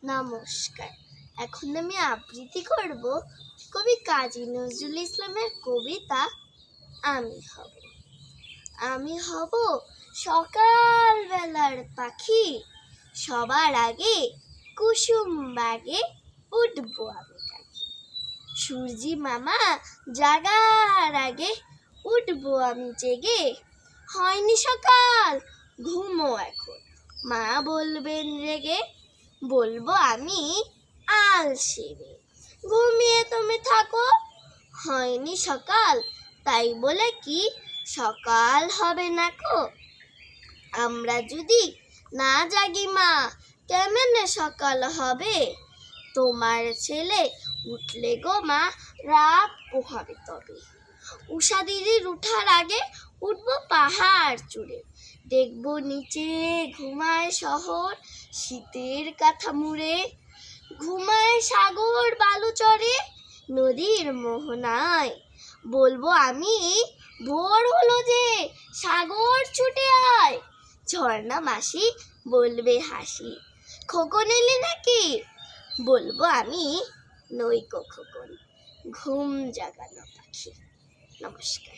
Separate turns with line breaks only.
নমস্কার। এখন আমি আবৃত্তি করব কবি কাজী নজরুল ইসলামের কবিতা আমি হব সকালবেলার পাখি, সবার আগে কুসুম বাগে উঠবো আমি ডাকি। সূর্যি মামা জাগার আগে উঠবো আমি জেগে, হয়নি সকাল ঘুমো এখন, মা বলবেন রেগে। বলবো আমি আলসেমি, ঘুমিয়ে তুমি থাকো, হয়নি সকাল তাই বলে কি সকাল হবে না কো। আমরা যদি না জাগি মা কেমনে সকাল হবে, তোমার ছেলে উঠলে গো মা রাত পোহাবে তবে। উষা দিদির উঠার আগে উঠবো পাহাড় চূড়ে, দেখবো নিচে ঘুমায় শহর শীতের কাঁথা মুড়ে। ঘুমায় সাগর বালুচরে নদীর মোহনায়, বলবো আমি ভোর হলো যে সাগর ছুটে আয়। ঝর্ণা মাসি বলবে হাসি, খোকন এলি নাকি? বলবো আমি নইকো খোকন, ঘুম জাগানো পাখি। নমস্কার।